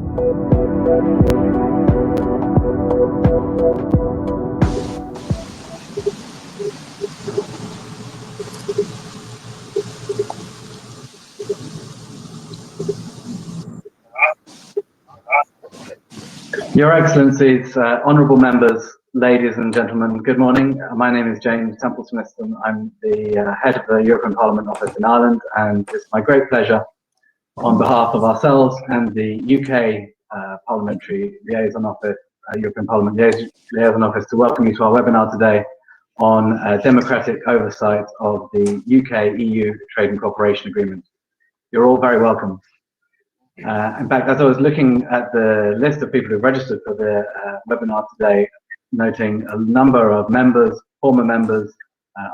Your Excellencies, honourable members, ladies and gentlemen, good morning. My name is James Temple-Smith and I'm the head of the European Parliament Office in Ireland, and it's my great pleasure on behalf of ourselves and the UK Parliamentary Liaison Office, European Parliament Liaison Office, to welcome you to our webinar today on democratic oversight of the UK-EU Trade and Cooperation Agreement. You're all very welcome. In fact, as I was looking at the list of people who registered for the webinar today, noting a number of members, former members,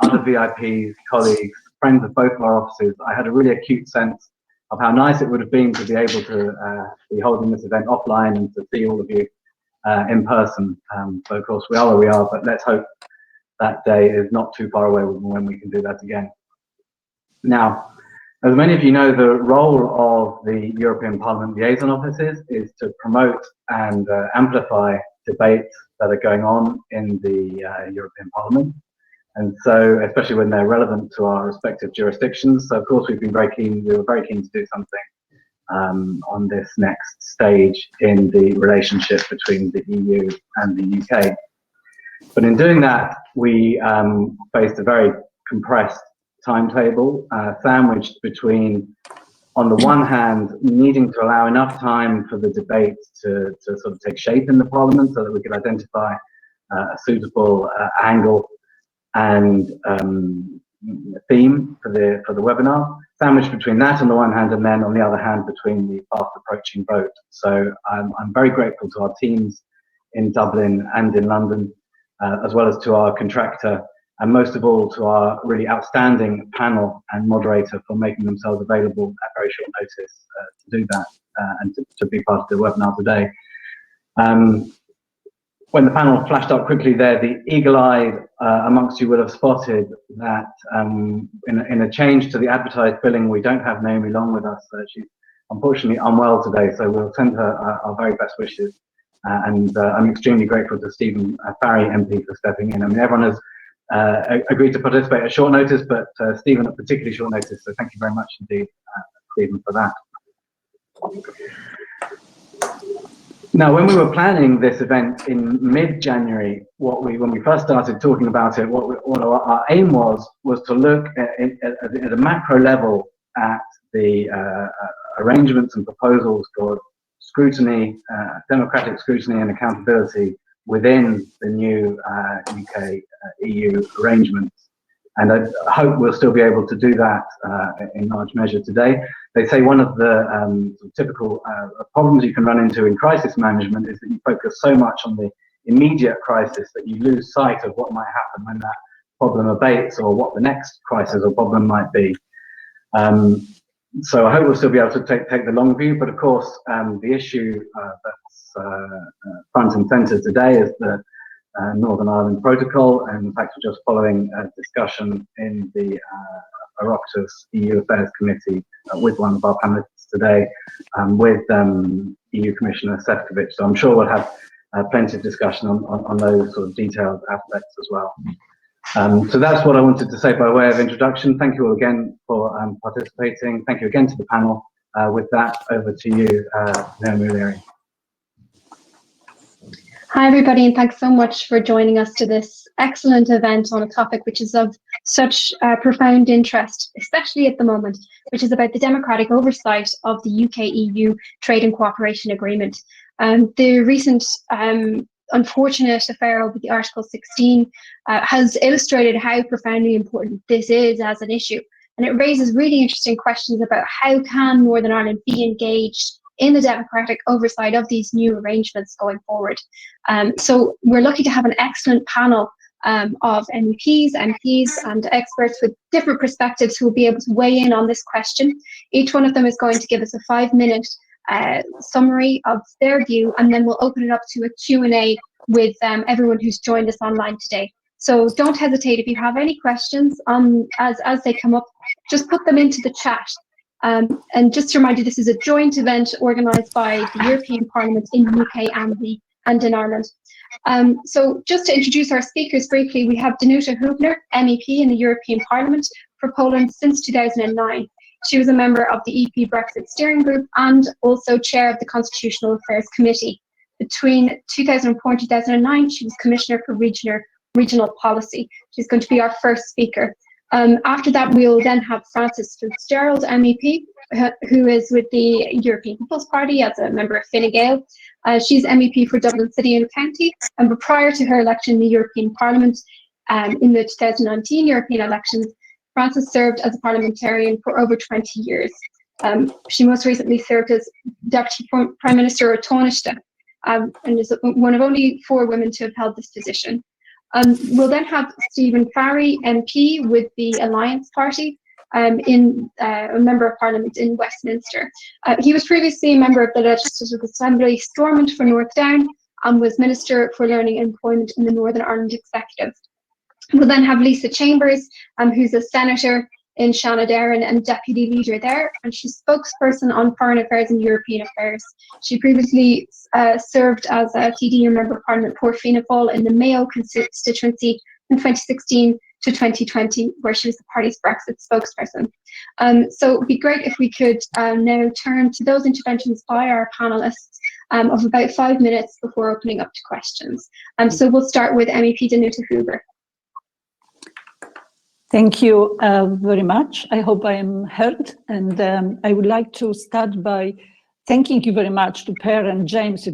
other VIPs, colleagues, friends of both of our offices, I had a really acute sense of how nice it would have been to be able to be holding this event offline and to see all of you in person. So of course we are where we are, but let's hope that day is not too far away when we can do that again. Now, as many of you know, the role of the European Parliament Liaison Offices is to promote and amplify debates that are going on in the European Parliament. And so, especially when they're relevant to our respective jurisdictions. So of course, we were very keen to do something on this next stage in the relationship between the EU and the UK. But in doing that, we faced a very compressed timetable, sandwiched between, on the one hand, needing to allow enough time for the debate to sort of take shape in the Parliament so that we could identify a suitable angle and theme for the webinar, sandwiched between that on the one hand, and then on the other hand between the fast approaching vote. So I'm very grateful to our teams in Dublin and in London, as well as to our contractor, and most of all to our really outstanding panel and moderator for making themselves available at very short notice to do that and to be part of the webinar today. When the panel flashed up quickly there, the eagle-eyed amongst you would have spotted that in a change to the advertised billing, we don't have Naomi Long with us. She's unfortunately unwell today, so we'll send her our very best wishes. And I'm extremely grateful to Stephen Farry MP for stepping in. I mean, everyone has agreed to participate at short notice, but Stephen at particularly short notice, so thank you very much indeed, Stephen, for that. Now, when we were planning this event in mid-January, when we first started talking about it, what our aim was to look at a macro level at the arrangements and proposals for scrutiny, democratic scrutiny and accountability within the new UK-EU arrangements. And I hope we'll still be able to do that in large measure today. They say one of the typical problems you can run into in crisis management is that you focus so much on the immediate crisis that you lose sight of what might happen when that problem abates or what the next crisis or problem might be. So I hope we'll still be able to take the long view, but of course the issue that's front and centre today is the Northern Ireland Protocol, and in fact we're just following a discussion in the Oireachtas EU Affairs Committee with one of our panelists today, with EU Commissioner Šefčovič. So I'm sure we'll have plenty of discussion on those sort of detailed aspects as well. So that's what I wanted to say by way of introduction. Thank you all again for participating. Thank you again to the panel. With that, over to you, Naomi O'Leary. Hi everybody, and thanks so much for joining us to this excellent event on a topic which is of such profound interest, especially at the moment, which is about the democratic oversight of the UK-EU Trade and Cooperation Agreement. The recent unfortunate affair over the Article 16 has illustrated how profoundly important this is as an issue. And it raises really interesting questions about how can Northern Ireland be engaged in the democratic oversight of these new arrangements going forward. So we're lucky to have an excellent panel of MEPs, MPs and experts with different perspectives who will be able to weigh in on this question. Each one of them is going to give us a 5-minute summary of their view, and then we'll open it up to a Q&A with everyone who's joined us online today. So don't hesitate if you have any questions as they come up, just put them into the chat. And just to remind you, this is a joint event organised by the European Parliament in the UK and in Ireland. So just to introduce our speakers briefly, we have Danuta Hübner, MEP in the European Parliament for Poland since 2009. She was a member of the EP Brexit Steering Group and also chair of the Constitutional Affairs Committee. Between 2004 and 2009, she was Commissioner for Regional Policy. She's going to be our first speaker. After that, we'll then have Frances Fitzgerald, MEP, who is with the European People's Party as a member of Fine Gael. She's MEP for Dublin City and County, but prior to her election in the European Parliament in the 2019 European elections, Frances served as a parliamentarian for over 20 years. She most recently served as Deputy Prime Minister of Taoiseach, and is one of only 4 women to have held this position. We'll then have Stephen Farry, MP with the Alliance Party, a member of Parliament in Westminster. He was previously a member of the Legislative Assembly Stormont for North Down and was Minister for Learning and Employment in the Northern Ireland Executive. We'll then have Lisa Chambers, who's a senator in Shannon and deputy leader there, and she's spokesperson on foreign affairs and European affairs. She previously served as a TD and member of Parliament for Fianna Fáil in the Mayo constituency from 2016 to 2020, where she was the party's Brexit spokesperson. So it'd be great if we could now turn to those interventions by our panelists of about 5 minutes before opening up to questions. So we'll start with MEP Danuta Hübner. Thank you very much. I hope I am heard, and I would like to start by thanking you very much to Per and James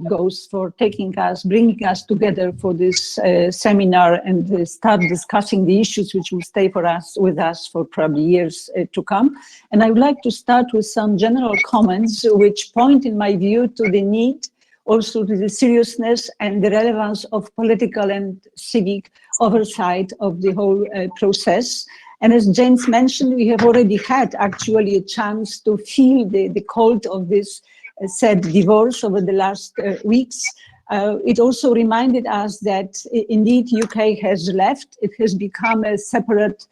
for bringing us together for this seminar and start discussing the issues which will stay with us for probably years to come. And I would like to start with some general comments which point, in my view, to the need, also to the seriousness and the relevance of political and civic oversight of the whole process. And as James mentioned, we have already had actually a chance to feel the cold of this said divorce over the last weeks. It also reminded us that indeed UK has left. It has become a separate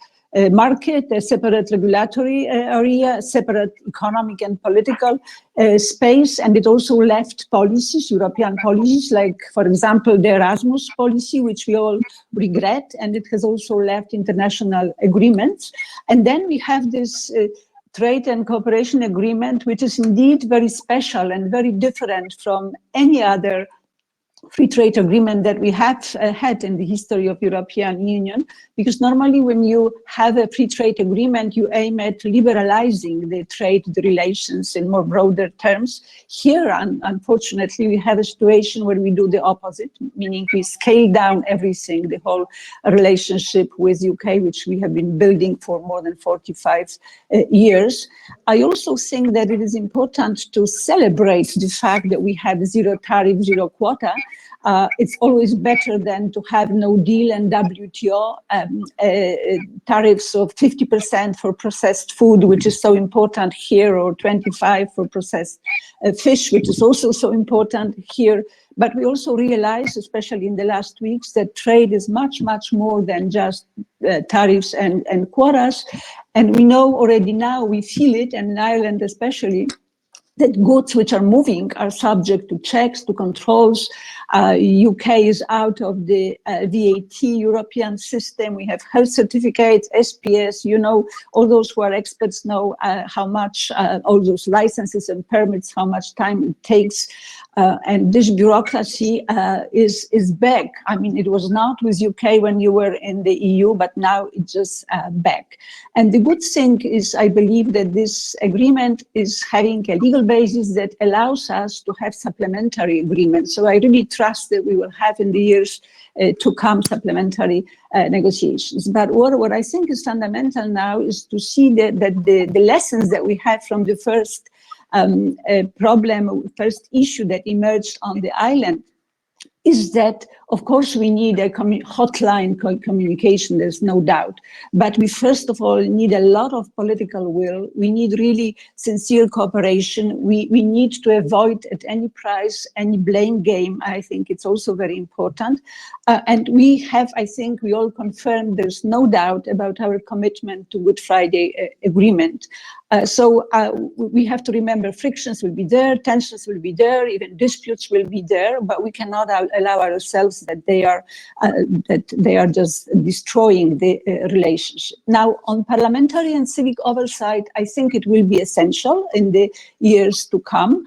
market, a separate regulatory area, a separate economic and political space, and it also left policies, European policies, like, for example, the Erasmus policy, which we all regret, and it has also left international agreements. And then we have this trade and cooperation agreement, which is indeed very special and very different from any other free trade agreement that we have had in the history of European Union, because normally when you have a free trade agreement, you aim at liberalizing the trade relations in more broader terms. Here, unfortunately, we have a situation where we do the opposite, meaning we scale down everything, the whole relationship with UK, which we have been building for more than 45 years. I also think that it is important to celebrate the fact that we have zero tariff, zero quota. It's always better than to have no deal and WTO tariffs of 50% for processed food, which is so important here, or 25% for processed fish, which is also so important here. But we also realize, especially in the last weeks, that trade is much, much more than just tariffs and quotas. And we know already now, we feel it, and in Ireland especially, that goods which are moving are subject to checks, to controls. UK is out of the VAT European system. We have health certificates, SPS, you know, all those who are experts know how much all those licenses and permits, how much time it takes. And this bureaucracy is back. I mean, it was not with UK when you were in the EU, but now it's just back. And the good thing is, I believe that this agreement is having a legal basis that allows us to have supplementary agreements. So I really trust that we will have in the years to come supplementary negotiations. But what I think is fundamental now is to see that the lessons that we had from the first first issue that emerged on the island is that, Of course, we need a hotline communication, there's no doubt. But we first of all need a lot of political will. We need really sincere cooperation. We need to avoid at any price any blame game. I think it's also very important. And we have, I think we all confirmed, there's no doubt about our commitment to Good Friday Agreement. So we have to remember frictions will be there, tensions will be there, even disputes will be there, but we cannot allow ourselves that they are just destroying the relationship. Now, on parliamentary and civic oversight, I think it will be essential in the years to come.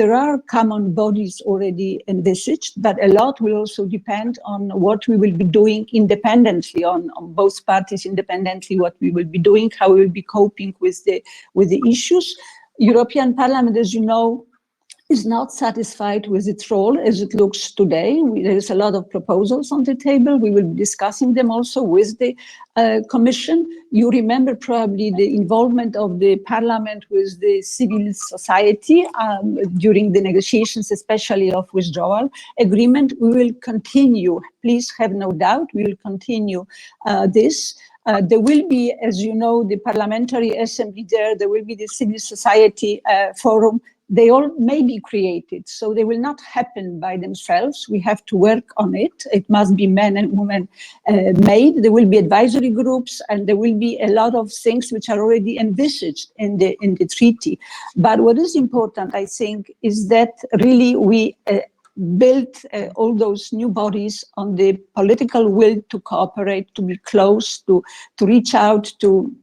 There are common bodies already envisaged, but a lot will also depend on what we will be doing independently, on both parties independently, what we will be doing, how we will be coping with the issues. European Parliament, as you know, is not satisfied with its role as it looks today. There is a lot of proposals on the table. We will be discussing them also with the Commission. You remember probably the involvement of the Parliament with the civil society during the negotiations, especially of withdrawal agreement. We will continue. Please have no doubt, we will continue this. There will be, as you know, the Parliamentary Assembly there will be the civil society forum. They all may be created, so they will not happen by themselves. We have to work on it. It must be men and women made. There will be advisory groups, and there will be a lot of things which are already envisaged in the treaty. But what is important, I think, is that really we build all those new bodies on the political will to cooperate, to be close, to reach out to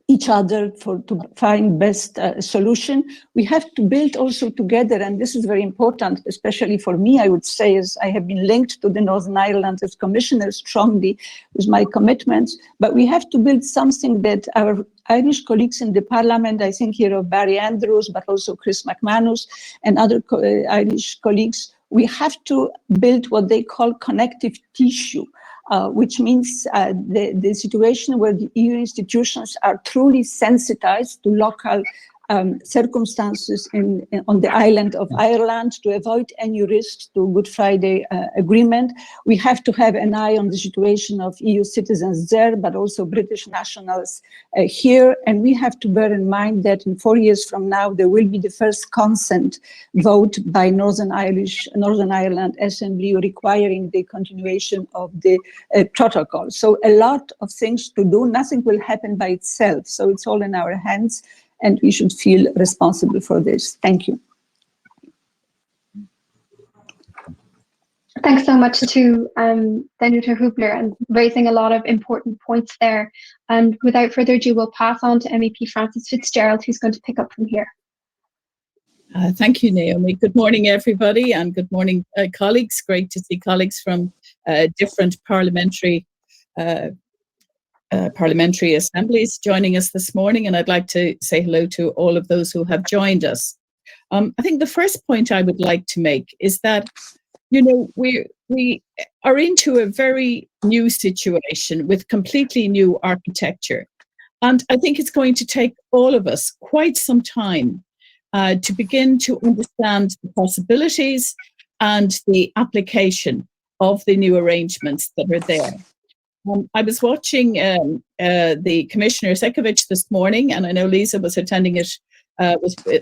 each other to find best solution. We have to build also together, and this is very important, especially for me, I would say, as I have been linked to the Northern Ireland as Commissioner strongly with my commitments, but we have to build something that our Irish colleagues in the Parliament, I think here of Barry Andrews, but also Chris McManus and other Irish colleagues, we have to build what they call connective tissue. Which means the situation where the EU institutions are truly sensitized to local circumstances on the island of Ireland to avoid any risks to Good Friday Agreement. We have to have an eye on the situation of EU citizens there, but also British nationals here. And we have to bear in mind that in 4 years from now, there will be the first consent vote by Northern Ireland Assembly requiring the continuation of the protocol. So a lot of things to do. Nothing will happen by itself. So it's all in our hands, and we should feel responsible for this. Thank you. Thanks so much to Senator Hubner, and raising a lot of important points there. And without further ado, we'll pass on to MEP Frances Fitzgerald, who's going to pick up from here. Thank you, Naomi. Good morning, everybody, and good morning, colleagues. Great to see colleagues from different parliamentary assemblies joining us this morning, and I'd like to say hello to all of those who have joined us. I think the first point I would like to make is that, you know, we are into a very new situation with completely new architecture, and I think it's going to take all of us quite some time to begin to understand the possibilities and the application of the new arrangements that are there. I was watching the Commissioner Šefčovič this morning, and I know Lisa was attending it,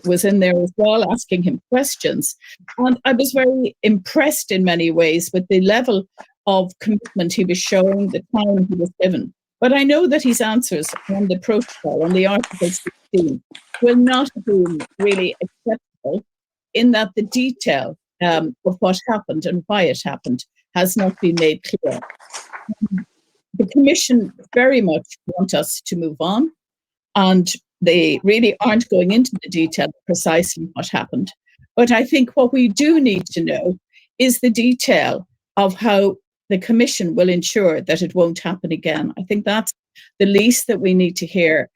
was in there as well, asking him questions. And I was very impressed in many ways with the level of commitment he was showing, the time he was given. But I know that his answers on the protocol, on the Article 16, will not have been really acceptable, in that the detail of what happened and why it happened has not been made clear. The Commission very much want us to move on, and they really aren't going into the detail of precisely what happened. But I think what we do need to know is the detail of how the Commission will ensure that it won't happen again. I think that's the least that we need to hear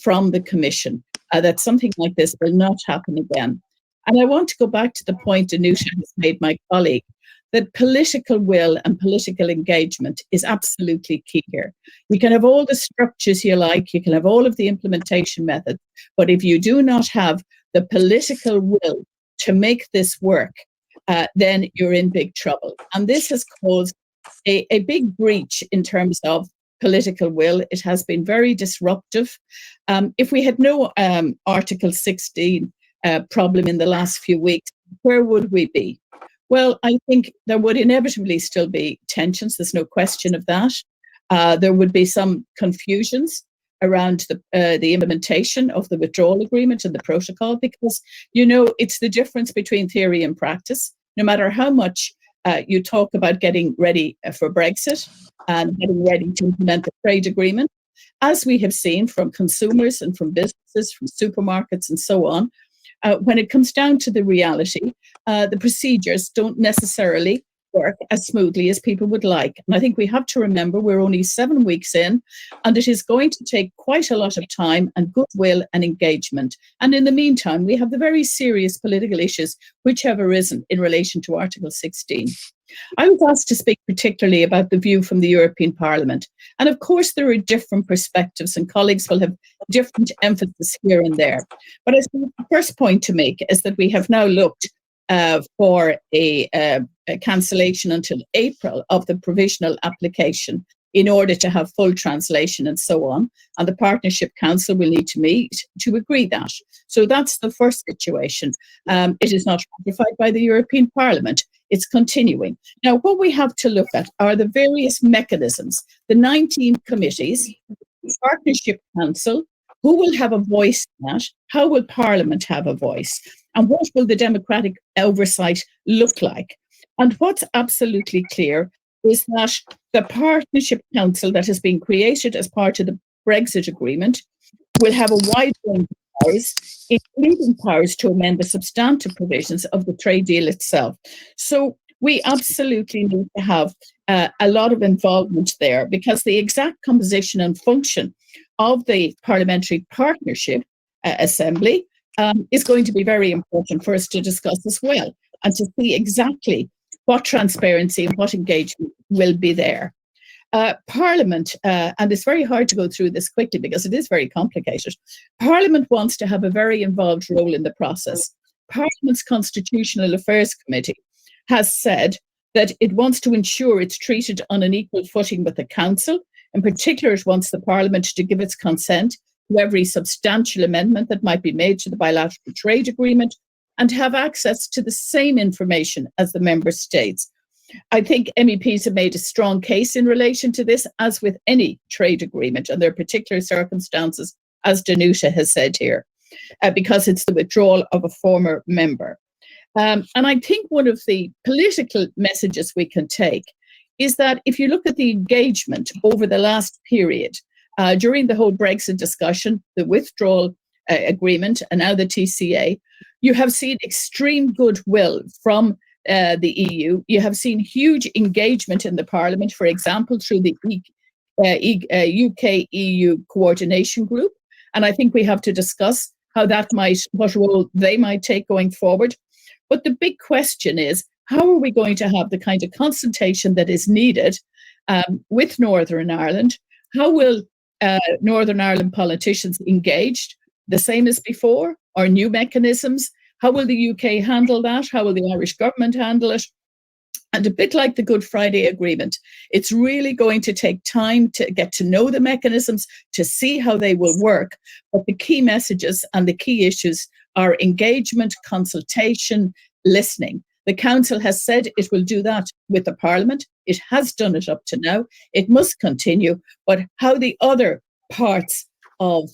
from the Commission, that something like this will not happen again. And I want to go back to the point Anusha has made, my colleague, that political will and political engagement is absolutely key here. You can have all the structures you like, you can have all of the implementation methods, but if you do not have the political will to make this work, then you're in big trouble. And this has caused a big breach in terms of political will. It has been very disruptive. If we had no Article 16 problem in the last few weeks, where would we be? Well, I think there would inevitably still be tensions. There's no question of that. There would be some confusions around the implementation of the withdrawal agreement and the protocol, because, you know, it's the difference between theory and practice. No matter how much you talk about getting ready for Brexit and getting ready to implement the trade agreement, as we have seen from consumers and from businesses, from supermarkets and so on, when it comes down to the reality, the procedures don't necessarily work as smoothly as people would like. And I think we have to remember we're only 7 weeks in, and it is going to take quite a lot of time and goodwill and engagement. And in the meantime, we have the very serious political issues which have arisen in relation to Article 16. I was asked to speak particularly about the view from the European Parliament. And of course, there are different perspectives and colleagues will have different emphasis here and there. But I think the first point to make is that we have now looked for a cancellation until April of the provisional application in order to have full translation and so on. And the Partnership Council will need to meet to agree that. So that's the first situation. It is not ratified by the European Parliament. It's continuing. Now, what we have to look at are the various mechanisms, the 19 committees, the Partnership Council, who will have a voice in that? How will Parliament have a voice? And what will the democratic oversight look like? And what's absolutely clear is that the Partnership Council that has been created as part of the Brexit agreement will have a wide range of powers, including powers to amend the substantive provisions of the trade deal itself. So we absolutely need to have a lot of involvement there, because the exact composition and function of the Parliamentary Partnership Assembly is going to be very important for us to discuss as well, and to see exactly what transparency and what engagement will be there. Parliament, and it's very hard to go through this quickly because it is very complicated. Parliament wants to have a very involved role in the process. Parliament's Constitutional Affairs Committee has said that it wants to ensure it's treated on an equal footing with the Council. In particular, it wants the Parliament to give its consent to every substantial amendment that might be made to the bilateral trade agreement, and have access to the same information as the member states. I think MEPs have made a strong case in relation to this, as with any trade agreement, and there are particular circumstances, as Danuta has said here, because it's the withdrawal of a former member. And I think one of the political messages we can take is that if you look at the engagement over the last period, during the whole Brexit discussion, the withdrawal agreement, and now the TCA, you have seen extreme goodwill from the EU. You have seen huge engagement in the Parliament, for example, through the UK-EU coordination group. And I think we have to discuss how that what role they might take going forward. But the big question is, how are we going to have the kind of consultation that is needed with Northern Ireland? How will Northern Ireland politicians engage the same as before, or new mechanisms? How will the UK handle that? How will the Irish government handle it? And a bit like the Good Friday Agreement, it's really going to take time to get to know the mechanisms, to see how they will work. But the key messages and the key issues are engagement, consultation, listening. The Council has said it will do that with the Parliament. It has done it up to now. It must continue. But how the other parts of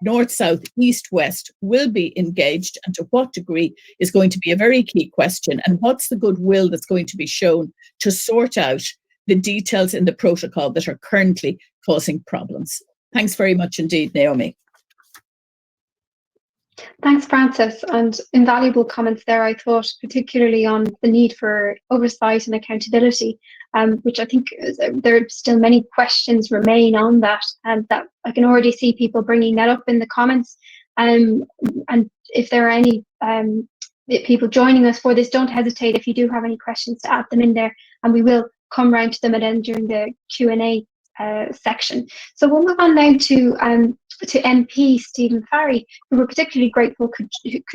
north, south, east, west will be engaged, and to what degree, is going to be a very key question. And what's the goodwill that's going to be shown to sort out the details in the protocol that are currently causing problems? Thanks very much indeed, Naomi. Thanks, Frances, and invaluable comments there, I thought, particularly on the need for oversight and accountability, which I think there are still many questions remain on that, and that I can already see people bringing that up in the comments. And if there are any people joining us for this, don't hesitate if you do have any questions to add them in there, and we will come round to them at the end during the Q&A section. So we'll move on now to to MP Stephen Farry, who we're particularly grateful could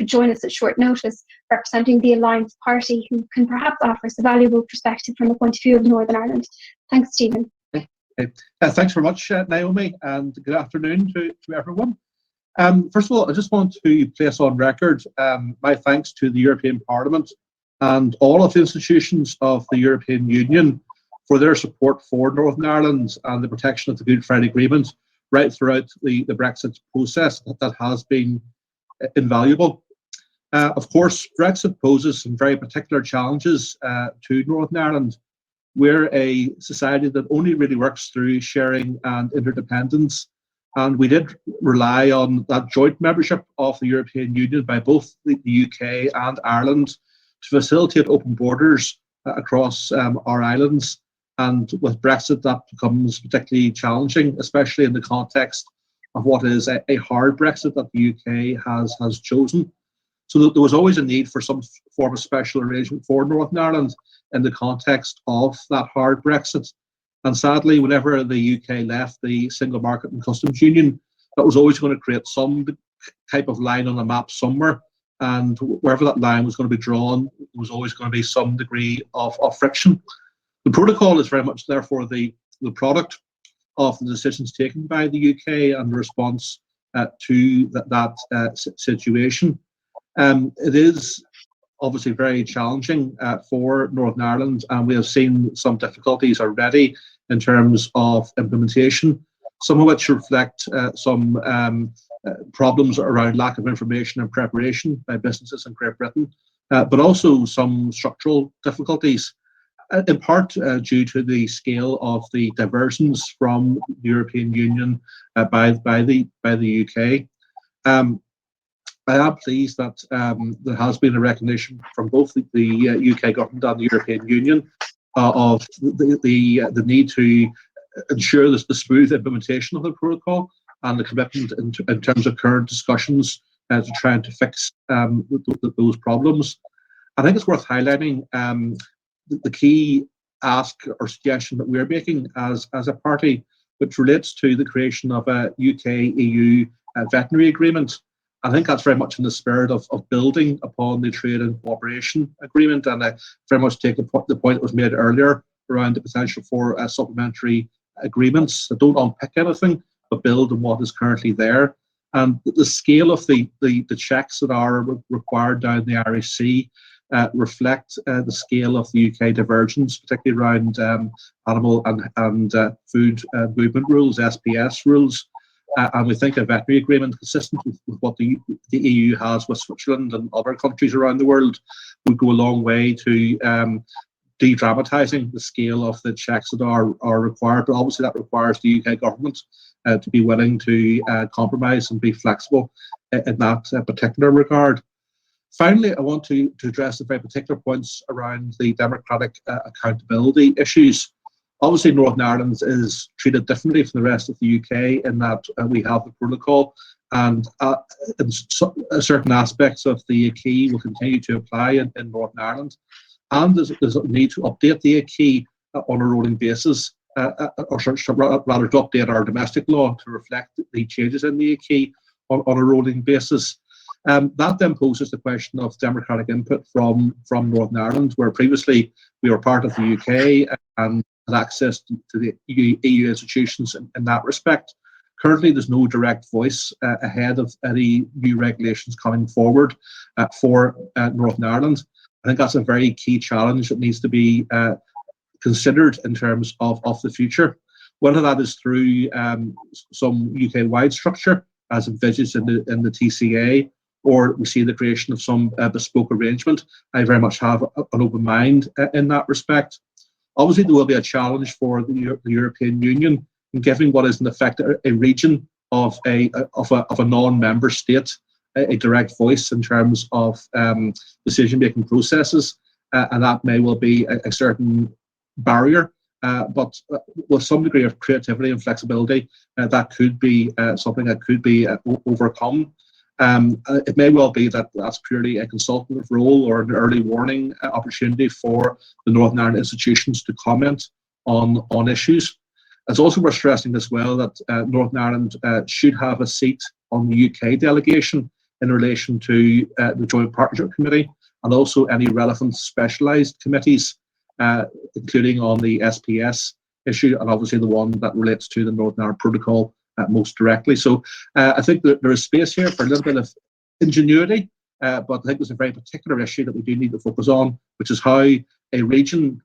join us at short notice, representing the Alliance Party, who can perhaps offer us a valuable perspective from the point of view of Northern Ireland. Thanks, Stephen. Thanks very much, Naomi, and good afternoon to everyone. First of all, I just want to place on record my thanks to the European Parliament and all of the institutions of the European Union for their support for Northern Ireland and the protection of the Good Friday Agreement right throughout the Brexit process. That has been invaluable. Of course, Brexit poses some very particular challenges to Northern Ireland. We're a society that only really works through sharing and interdependence, and we did rely on that joint membership of the European Union by both the UK and Ireland to facilitate open borders across our islands. And with Brexit, that becomes particularly challenging, especially in the context of what is a hard Brexit that the UK has chosen. So there was always a need for some form of special arrangement for Northern Ireland in the context of that hard Brexit. And sadly, whenever the UK left the Single Market and Customs Union, that was always going to create some type of line on the map somewhere. And wherever that line was going to be drawn, there was always going to be some degree of friction. The protocol is very much therefore the product of the decisions taken by the UK and the response to that situation. It is obviously very challenging for Northern Ireland, and we have seen some difficulties already in terms of implementation, some of which reflect some problems around lack of information and preparation by businesses in Great Britain, but also some structural difficulties, in part due to the scale of the diversions from the European Union by the UK. I am pleased that there has been a recognition from both the UK government and the European Union of the need to ensure the smooth implementation of the protocol and the commitment in terms of current discussions to trying to fix those problems. I think it's worth highlighting the key ask or suggestion that we're making as a party, which relates to the creation of a UK-EU veterinary agreement. I think that's very much in the spirit of building upon the trade and cooperation agreement, and I very much take the point that was made earlier around the potential for supplementary agreements that don't unpick anything but build on what is currently there. And the scale of the checks that are required down the Irish Sea reflect the scale of the UK divergence, particularly around animal and food movement rules, SPS rules. And we think a veterinary agreement consistent with what the EU has with Switzerland and other countries around the world would go a long way to de-dramatising the scale of the checks that are required. But obviously that requires the UK government to be willing to compromise and be flexible in that particular regard. Finally, I want to address the very particular points around the democratic accountability issues. Obviously, Northern Ireland is treated differently from the rest of the UK in that we have the protocol, and certain aspects of the acquis will continue to apply in Northern Ireland. And there's a need to update the acquis on a rolling basis, or rather to update our domestic law to reflect the changes in the acquis on a rolling basis. That then poses the question of democratic input from Northern Ireland, where previously we were part of the UK and had access to the EU institutions in that respect. Currently, there's no direct voice ahead of any new regulations coming forward for Northern Ireland. I think that's a very key challenge that needs to be considered in terms of the future. Whether that is through some UK-wide structure, as envisaged in the TCA, or we see the creation of some bespoke arrangement, I very much have an open mind in that respect. Obviously, there will be a challenge for the European Union in giving what is in effect a region of a non-member state a direct voice in terms of decision-making processes, and that may well be a certain barrier. But with some degree of creativity and flexibility, that could be something that could be overcome. It may well be that that's purely a consultative role or an early warning opportunity for the Northern Ireland institutions to comment on issues. It's also worth stressing as well that Northern Ireland should have a seat on the UK delegation in relation to the Joint Partnership Committee and also any relevant specialised committees, including on the SPS issue and obviously the one that relates to the Northern Ireland Protocol most directly. So I think that there is space here for a little bit of ingenuity, but I think there's a very particular issue that we do need to focus on, which is how a region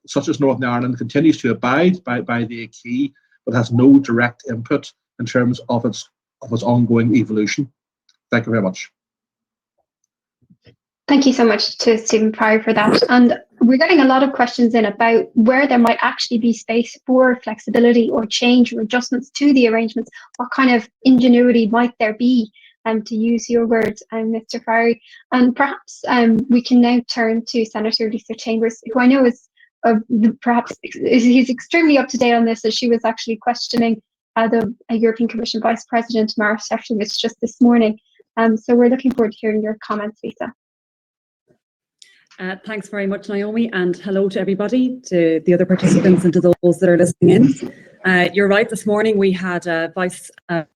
such as Northern Ireland continues to abide by the acquis, but has no direct input in terms of its ongoing evolution. Thank you very much. Thank you so much to Stephen Pryor for that. And we're getting a lot of questions in about where there might actually be space for flexibility or change or adjustments to the arrangements. What kind of ingenuity might there be, to use your words, Mr. Pryor? And perhaps we can now turn to Senator Lisa Chambers, who I know is he's extremely up to date on this, as she was actually questioning the European Commission Vice President Maroš Šefčovič just this morning. So we're looking forward to hearing your comments, Lisa. Thanks very much, Naomi, and hello to everybody, to the other participants and to those that are listening in. You're right, this morning we had a Vice President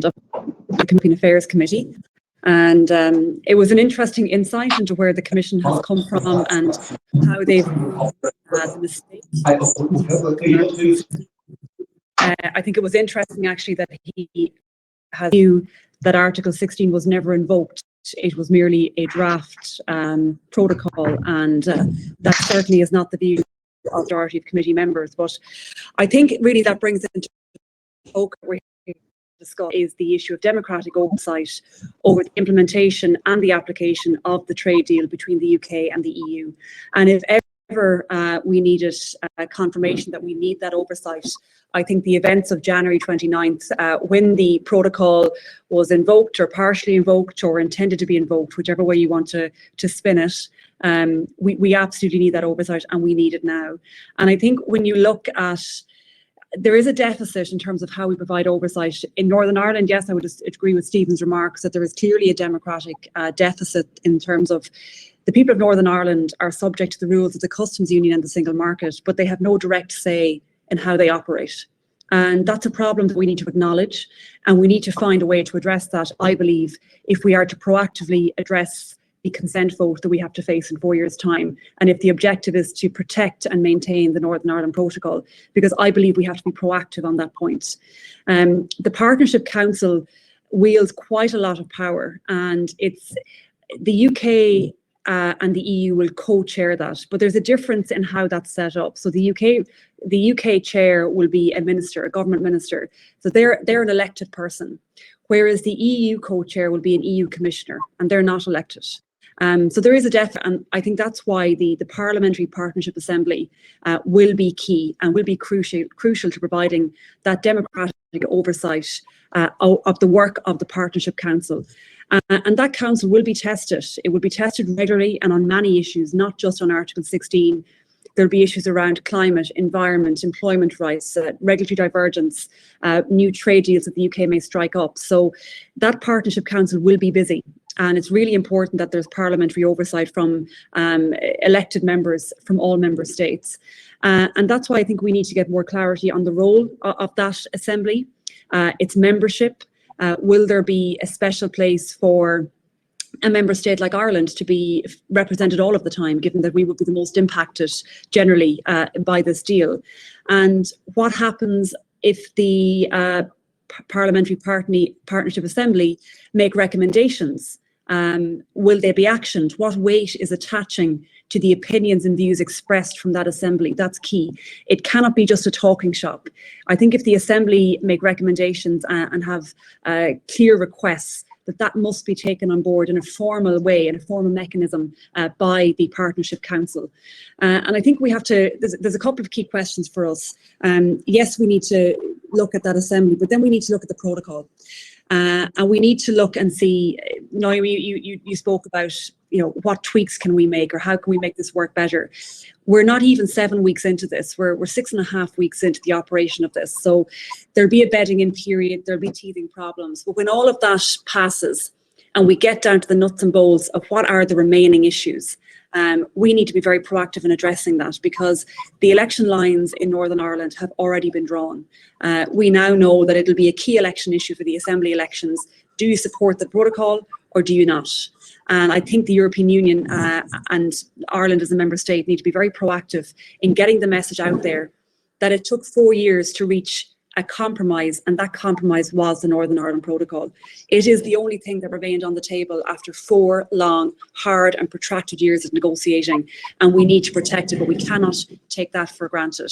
of the European Affairs Committee, and it was an interesting insight into where the Commission has come from and how they've had the mistakes. I think it was interesting actually that he has knew that Article 16 was never invoked. It was merely a draft protocol, and that certainly is not the view of the majority of committee members. But I think really that brings it into focus where we discuss is the issue of democratic oversight over the implementation and the application of the trade deal between the UK and the EU. And if ever we needed confirmation that we need that oversight, I think the events of January 29th, when the protocol was invoked or partially invoked or intended to be invoked, whichever way you want to spin it, we absolutely need that oversight, and we need it now. And I think when you look at, there is a deficit in terms of how we provide oversight. In Northern Ireland, yes, I would agree with Stephen's remarks that there is clearly a democratic deficit in terms of the people of Northern Ireland are subject to the rules of the customs union and the single market, but they have no direct say in how they operate. And that's a problem that we need to acknowledge, and we need to find a way to address that, I believe, if we are to proactively address the consent vote that we have to face in 4 years' time, and if the objective is to protect and maintain the Northern Ireland Protocol, because I believe we have to be proactive on that point. The Partnership Council wields quite a lot of power, and it's the UK and the EU will co-chair that, but there's a difference in how that's set up. So the UK chair will be a minister, a government minister, so they're an elected person, whereas the EU co-chair will be an EU commissioner, and they're not elected. So there is a deficit, and I think that's why the Parliamentary Partnership Assembly will be key and will be crucial to providing that democratic oversight of the work of the Partnership Council. And that council will be tested. It will be tested regularly and on many issues, not just on Article 16. There'll be issues around climate, environment, employment rights, regulatory divergence, new trade deals that the UK may strike up. So that Partnership Council will be busy. And it's really important that there's parliamentary oversight from elected members from all member states. And that's why I think we need to get more clarity on the role of that assembly, its membership. Will there be a special place for a member state like Ireland to be represented all of the time, given that we will be the most impacted generally by this deal? And what happens if the Parliamentary Partnership Assembly make recommendations? Will they be actioned? What weight is attaching to the opinions and views expressed from that assembly? That's key. It cannot be just a talking shop. I think if the assembly make recommendations and have clear requests, that must be taken on board in a formal way, in a formal mechanism by the Partnership Council. And I think we have to, there's a couple of key questions for us. Yes, we need to look at that assembly, but then we need to look at the protocol. And we need to look and see, Naomi, you spoke about, what tweaks can we make, or how can we make this work better? We're not even 7 weeks into this. We're 6.5 weeks into the operation of this. So there'll be a bedding in period, there'll be teething problems. But when all of that passes and we get down to the nuts and bolts of what are the remaining issues, we need to be very proactive in addressing that, because the election lines in Northern Ireland have already been drawn. We now know that it'll be a key election issue for the Assembly elections. Do you support the protocol or do you not? And I think the European Union and Ireland as a member state need to be very proactive in getting the message out there that it took 4 years to reach a compromise, and that compromise was the Northern Ireland Protocol. It is the only thing that remained on the table after 4 long, hard and protracted years of negotiating, and we need to protect it, but we cannot take that for granted.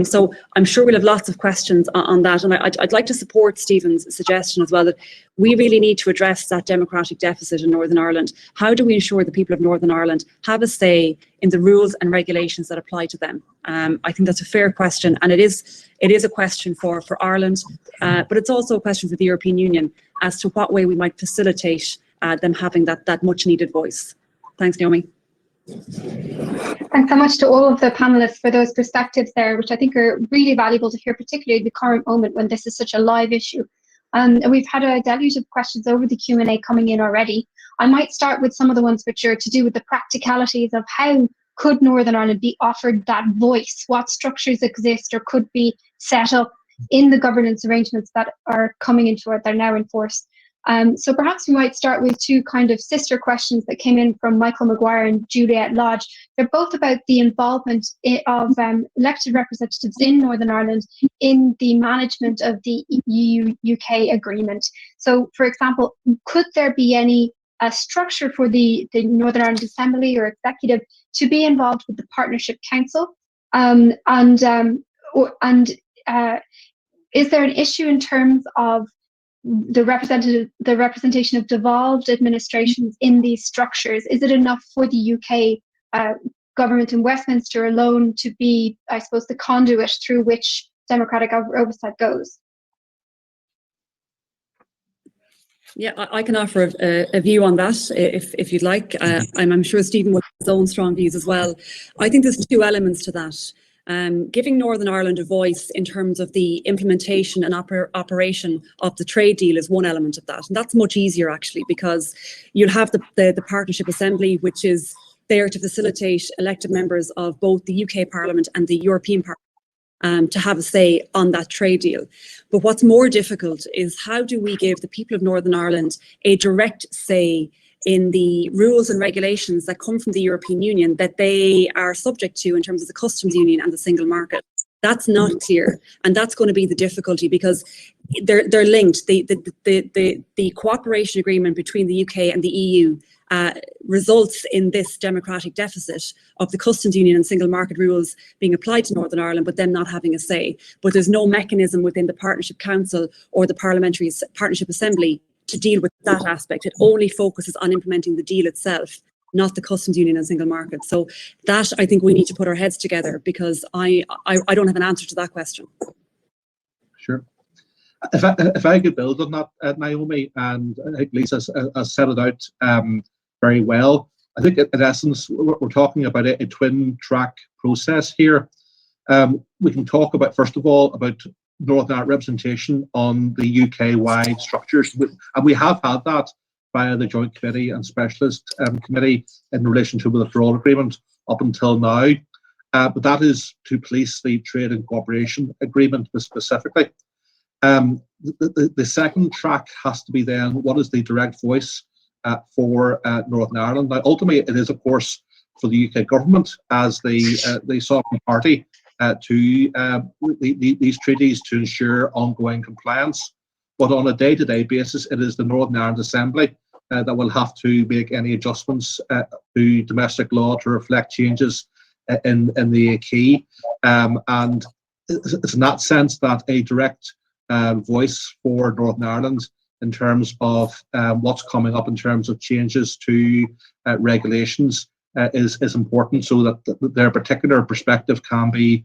So I'm sure we'll have lots of questions on that, and I'd like to support Stephen's suggestion as well, that we really need to address that democratic deficit in Northern Ireland. How do we ensure the people of Northern Ireland have a say in the rules and regulations that apply to them? I think that's a fair question, and it is a question for Ireland, but it's also a question for the European Union as to what way we might facilitate them having that much needed voice. Thanks, Naomi. Thanks so much to all of the panelists for those perspectives there, which I think are really valuable to hear, particularly at the current moment when this is such a live issue. And we've had a deluge of questions over the Q&A coming in already. I might start with some of the ones which are to do with the practicalities of how could Northern Ireland be offered that voice? What structures exist or could be set up in the governance arrangements that are coming into it, that are now in force? So perhaps we might start with 2 kind of sister questions that came in from Michael Maguire and Juliet Lodge. They're both about the involvement of elected representatives in Northern Ireland in the management of the EU-UK agreement. So, for example, could there be any structure for the Northern Ireland Assembly or Executive to be involved with the Partnership Council? Is there an issue in terms of the representation of devolved administrations in these structures? Is it enough for the UK government in Westminster alone to be, I suppose, the conduit through which democratic oversight goes? Yeah, I can offer a view on that if you'd like. I'm sure Stephen will have his own strong views as well. I think there's 2 elements to that. Giving Northern Ireland a voice in terms of the implementation and operation of the trade deal is one element of that. And that's much easier, actually, because you'll have the Partnership Assembly, which is there to facilitate elected members of both the UK Parliament and the European Parliament to have a say on that trade deal. But what's more difficult is how do we give the people of Northern Ireland a direct say in the rules and regulations that come from the European Union that they are subject to in terms of the customs union and the single market. That's not clear, and that's going to be the difficulty, because they're linked. The cooperation agreement between the UK and the EU results in this democratic deficit of the customs union and single market rules being applied to Northern Ireland, but them not having a say. But there's no mechanism within the Partnership Council or the Parliamentary Partnership Assembly to deal with that aspect. It only focuses on implementing the deal itself, not the customs union and single market. So that, I think we need to put our heads together, because I don't have an answer to that question. Sure. If I could build on that, Naomi, and I think Lisa has set it out very well. I think in essence, we're talking about a twin track process here. We can talk about, first of all, about Northern Ireland representation on the UK-wide structures, and we have had that via the Joint Committee and Specialist Committee in relation to the withdrawal agreement up until now, but that is to police the trade and cooperation agreement specifically. The second track has to be then, what is the direct voice for Northern Ireland? Now, ultimately, it is, of course, for the UK government as the sovereign party to these treaties to ensure ongoing compliance. But on a day-to-day basis, it is the Northern Ireland Assembly that will have to make any adjustments to domestic law to reflect changes in the acquis. And it's in that sense that a direct voice for Northern Ireland in terms of what's coming up in terms of changes to regulations is important, so that their particular perspective can be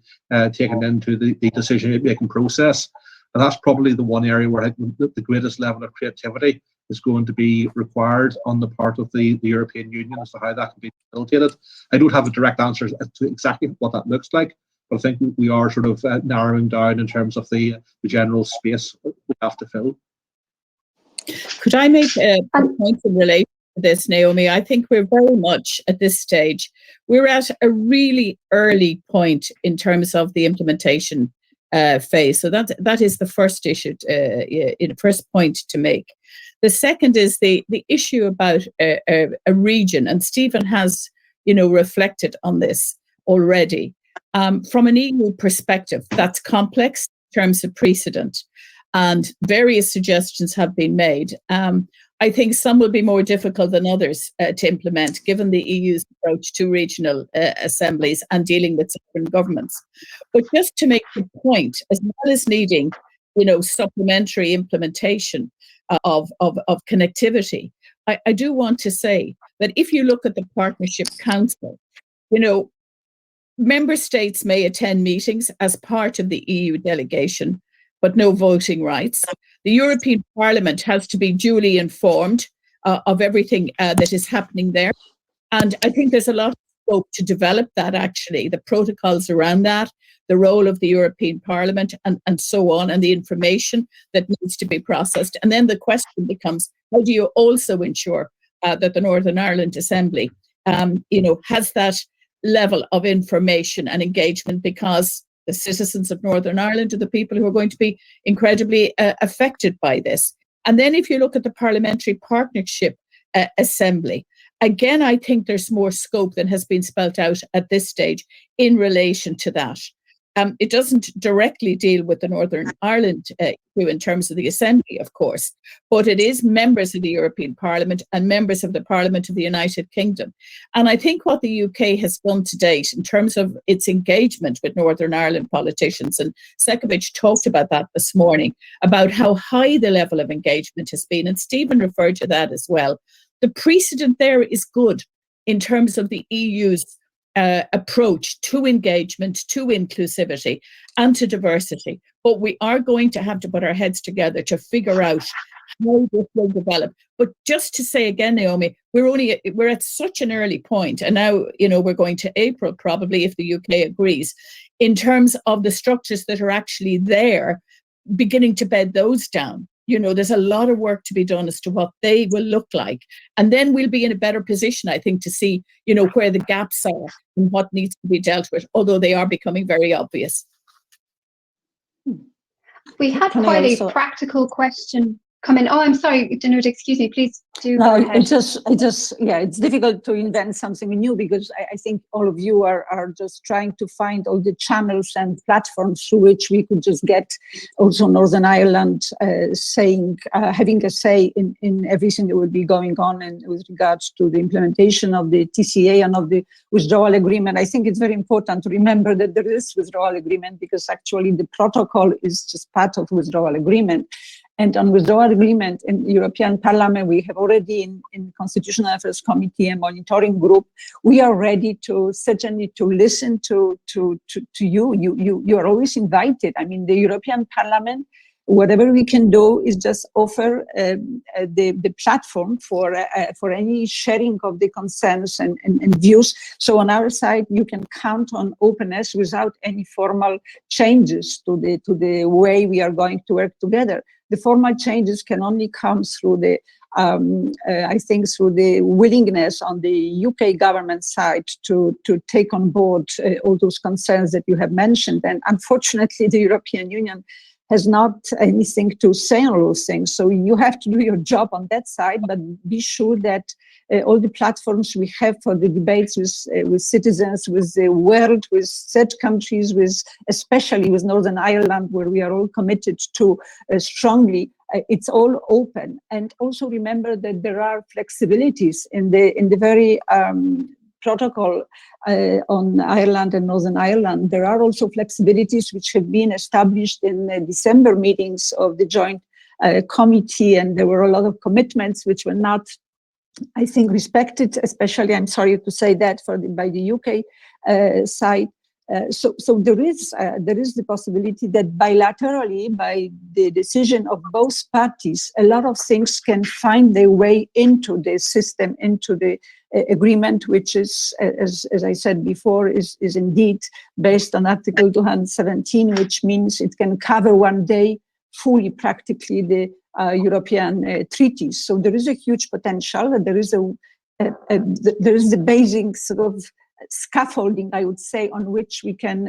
taken into the decision-making process. And that's probably the one area where I think the greatest level of creativity is going to be required on the part of the European Union as to how that can be facilitated. I don't have a direct answer to exactly what that looks like, but I think we are sort of narrowing down in terms of the general space we have to fill. Could I make a point in relation this, Naomi. I think we're very much at this stage, we're at a really early point in terms of the implementation phase. So that is the first issue, first point to make. The second is the issue about a region, and Stephen has, reflected on this already. From an EU perspective, that's complex in terms of precedent, and various suggestions have been made. I think some will be more difficult than others to implement, given the EU's approach to regional assemblies and dealing with sovereign governments. But just to make the point, as well as needing, supplementary implementation of connectivity, I do want to say that if you look at the Partnership Council, member states may attend meetings as part of the EU delegation, but no voting rights. The European Parliament has to be duly informed of everything that is happening there. And I think there's a lot of scope to develop that, actually, the protocols around that, the role of the European Parliament, and so on, and the information that needs to be processed. And then the question becomes, how do you also ensure that the Northern Ireland Assembly, has that level of information and engagement, because the citizens of Northern Ireland are the people who are going to be incredibly affected by this. And then if you look at the Parliamentary Partnership Assembly, again, I think there's more scope than has been spelt out at this stage in relation to that. It doesn't directly deal with the Northern Ireland issue in terms of the Assembly, of course, but it is members of the European Parliament and members of the Parliament of the United Kingdom. And I think what the UK has done to date in terms of its engagement with Northern Ireland politicians, and Sekovic talked about that this morning, about how high the level of engagement has been, and Stephen referred to that as well. The precedent there is good in terms of the EU's approach to engagement, to inclusivity, and to diversity. But we are going to have to put our heads together to figure out how this will develop. But just to say again, Naomi, we're at such an early point, and now we're going to April probably, if the UK agrees, in terms of the structures that are actually there, beginning to bed those down. There's a lot of work to be done as to what they will look like. And then we'll be in a better position, I think, to see, where the gaps are and what needs to be dealt with, although they are becoming very obvious. We had quite a practical question come in. Oh, I'm sorry, Danuta, excuse me, please do go ahead. It's difficult to invent something new, because I think all of you are just trying to find all the channels and platforms through which we could just get also Northern Ireland having a say in everything that will be going on, and with regards to the implementation of the TCA and of the withdrawal agreement. I think it's very important to remember that there is withdrawal agreement, because actually the protocol is just part of withdrawal agreement. And on withdrawal agreement in the European Parliament, we have already in Constitutional Affairs Committee and Monitoring Group, we are ready to certainly to listen to you. You are always invited. I mean, the European Parliament, whatever we can do is just offer the platform for any sharing of the concerns and views. So on our side, you can count on openness without any formal changes to the way we are going to work together. The formal changes can only come through the through the willingness on the UK government side to take on board all those concerns that you have mentioned. And unfortunately, the European Union has not anything to say on those things. So you have to do your job on that side, but be sure that all the platforms we have for the debates with citizens, with the world, with third countries, especially with Northern Ireland, where we are all committed to strongly, it's all open. And also remember that there are flexibilities in the very protocol on Ireland and Northern Ireland. There are also flexibilities which have been established in the December meetings of the joint committee, and there were a lot of commitments which were not, I think, respected, especially, I'm sorry to say that, by the UK side. So there is the possibility that bilaterally, by the decision of both parties, a lot of things can find their way into the system, into the agreement, which is, as I said before, is indeed based on Article 217, which means it can cover one day fully, practically, the European treaties. So there is a huge potential. There is the basic sort of scaffolding, I would say, on which we can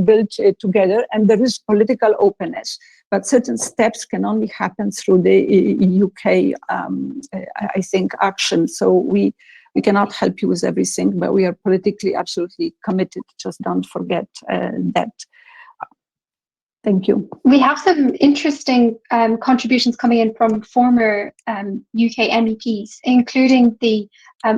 build together, and there is political openness. But certain steps can only happen through the UK, I think, action. So we cannot help you with everything, but we are politically absolutely committed. Just don't forget that. Thank you. We have some interesting contributions coming in from former UK MEPs, including the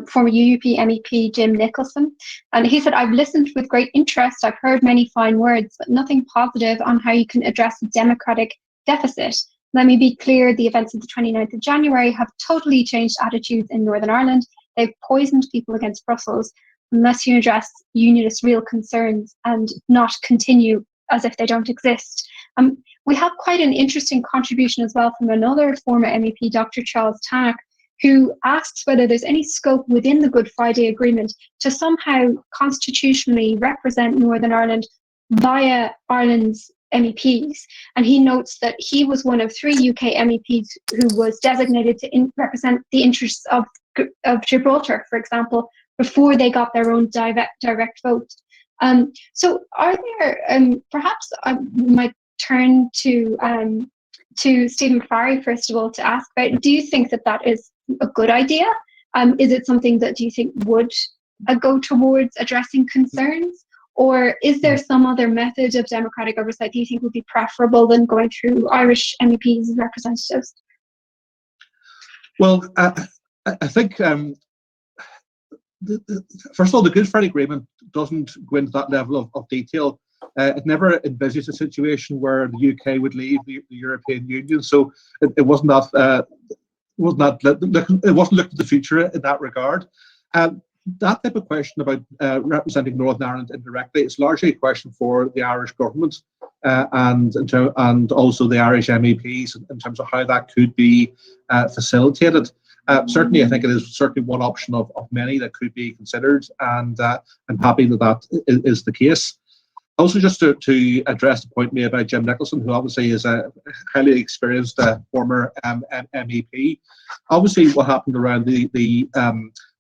former UUP MEP Jim Nicholson. And he said, I've listened with great interest. I've heard many fine words, but nothing positive on how you can address the democratic deficit. Let me be clear, the events of the 29th of January have totally changed attitudes in Northern Ireland. They've poisoned people against Brussels unless you address Unionist real concerns and not continue as if they don't exist. We have quite an interesting contribution as well from another former MEP, Dr. Charles Tannock, who asks whether there's any scope within the Good Friday Agreement to somehow constitutionally represent Northern Ireland via Ireland's MEPs. And he notes that he was one of 3 UK MEPs who was designated to represent the interests of Gibraltar, for example, before they got their own direct vote. So are there, perhaps I might turn to Stephen Farry, first of all, to ask about, do you think that that is a good idea? Is it something that do you think would go towards addressing concerns? Or is there some other method of democratic oversight that you think would be preferable than going through Irish MEPs as representatives? Well, I think, first of all, the Good Friday Agreement doesn't go into that level of detail. It never envisaged a situation where the UK would leave the European Union, so it wasn't that it wasn't looked at the future in that regard. That type of question about representing Northern Ireland indirectly is largely a question for the Irish government and also the Irish MEPs in terms of how that could be facilitated. Certainly, I think it is certainly one option of many that could be considered, and I'm happy that is the case. Also, just to address the point made about Jim Nicholson, who obviously is a highly experienced former MEP. Obviously, what happened around the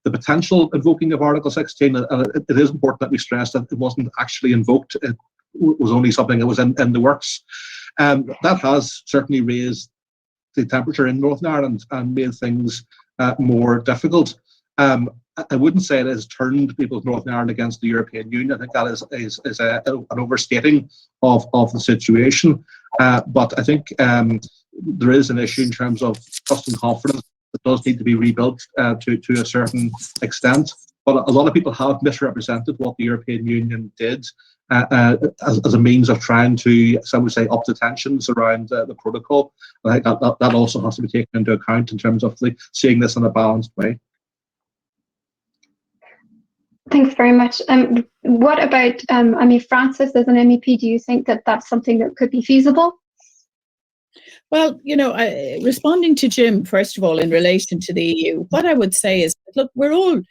potential invoking of Article 16, it is important that we stress that it wasn't actually invoked. It was only something that was in the works. That has certainly raised the temperature in Northern Ireland and made things more difficult. I wouldn't say it has turned people of Northern Ireland against the European Union. I think that is an overstating of the situation. But I think there is an issue in terms of trust and confidence that does need to be rebuilt to a certain extent. But a lot of people have misrepresented what the European Union did as a means of trying to, some would say, up the tensions around the protocol. I think that also has to be taken into account in terms of seeing this in a balanced way. Thanks very much. What about, Francis, as an MEP, do you think that that's something that could be feasible? Well, responding to Jim, first of all, in relation to the EU, what I would say is, look, we're all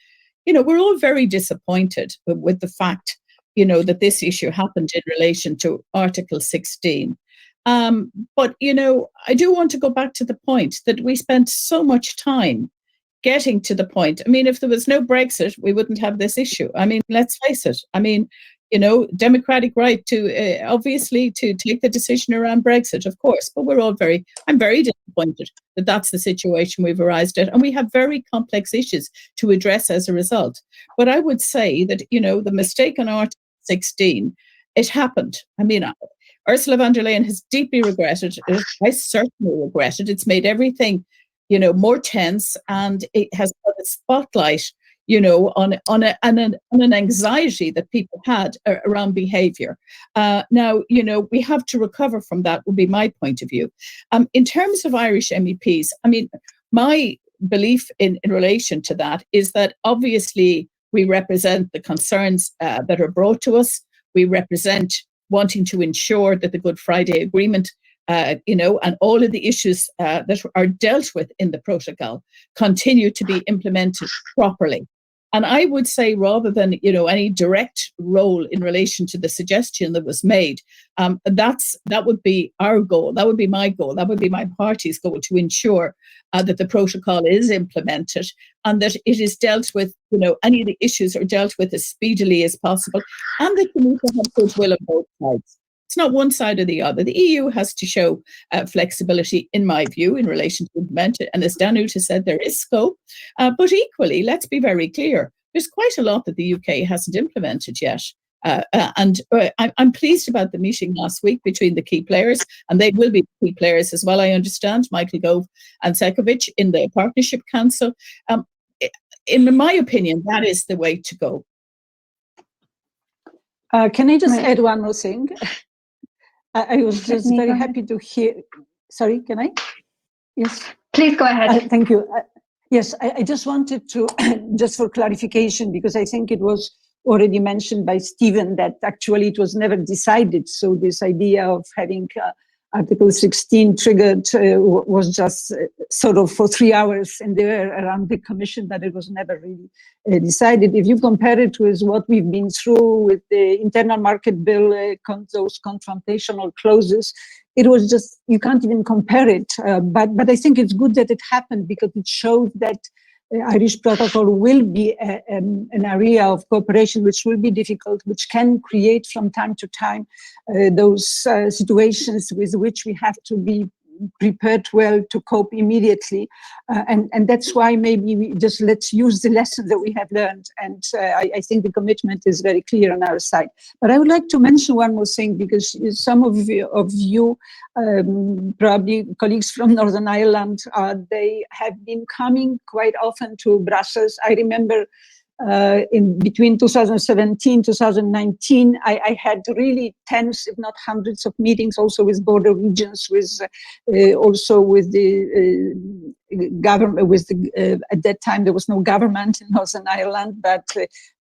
very disappointed with the fact, that this issue happened in relation to Article 16. But, I do want to go back to the point that we spent so much time getting to the point. I mean, if there was no Brexit, we wouldn't have this issue. I mean, let's face it. I mean, democratic right to obviously to take the decision around Brexit, of course. But I'm very disappointed that that's the situation we've arrived at, and we have very complex issues to address as a result. But I would say that the mistake on Article 16, it happened. I mean, Ursula von der Leyen has deeply regretted it. I certainly regret it. It's made everything more tense, and it has put a spotlight, on an anxiety that people had around behaviour. Now, we have to recover from that, would be my point of view. In terms of Irish MEPs, I mean, my belief in relation to that is that obviously we represent the concerns that are brought to us. We represent wanting to ensure that the Good Friday Agreement and all of the issues that are dealt with in the protocol continue to be implemented properly. And I would say, rather than any direct role in relation to the suggestion that was made, that would be our goal. That would be my goal. That would be my party's goal, to ensure that the protocol is implemented and that it is dealt with. Any of the issues are dealt with as speedily as possible, and that you need to have goodwill on both sides. It's not one side or the other. The EU has to show flexibility, in my view, in relation to implement it. And as Danuta has said, there is scope. But equally, let's be very clear, there's quite a lot that the UK hasn't implemented yet. I'm pleased about the meeting last week between the key players, and they will be key players as well, I understand, Michael Gove and Sekovic in the Partnership Council. In my opinion, that is the way to go. Can I just add one more thing? I was just very happy to hear. Sorry, can I? Yes. Please go ahead. Thank you. Yes, I just wanted to, just for clarification, because I think it was already mentioned by Stephen that actually it was never decided. So this idea of having Article 16 triggered was just sort of for 3 hours in the air around the Commission, but it was never really decided. If you compare it with what we've been through with the internal market bill, those confrontational clauses, it was just, you can't even compare it. But I think it's good that it happened, because it shows that Irish protocol will be an area of cooperation which will be difficult, which can create from time to time those situations with which we have to be prepared well to cope immediately. And that's why maybe we just let's use the lessons that we have learned. And I think the commitment is very clear on our side. But I would like to mention one more thing, because some of you probably colleagues from Northern Ireland, they have been coming quite often to Brussels. I remember in between 2017, 2019, I had really tens, if not hundreds of meetings, also with border regions, with also with the government, at that time there was no government in Northern Ireland, but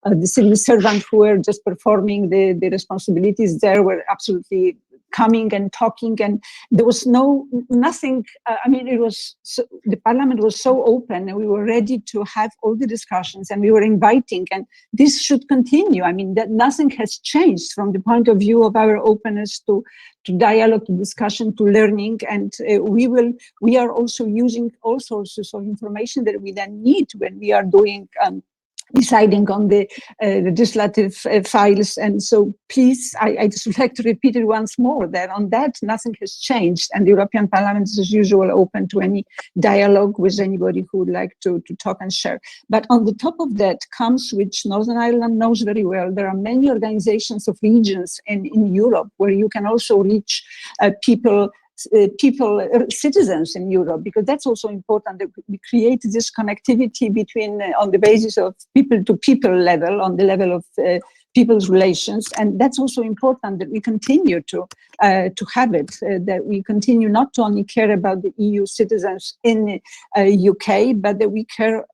the civil servants who were just performing the responsibilities there were absolutely coming and talking, and there was nothing. I mean, it was the Parliament was so open, and we were ready to have all the discussions, and we were inviting, and this should continue. I mean, that nothing has changed from the point of view of our openness to dialogue, to discussion, to learning, and we are also using all sources of information that we then need when we are doing deciding on the legislative files. And so please, I just would like to repeat it once more, that on that nothing has changed, and the European Parliament is as usual open to any dialogue with anybody who would like to talk and share. But on the top of that comes, which Northern Ireland knows very well, there are many organizations of regions in Europe where you can also reach citizens in Europe, because that's also important, that we create this connectivity between on the basis of people to people level, on the level of people's relations. And that's also important that we continue to have it, that we continue not to only care about the EU citizens in UK, but that we care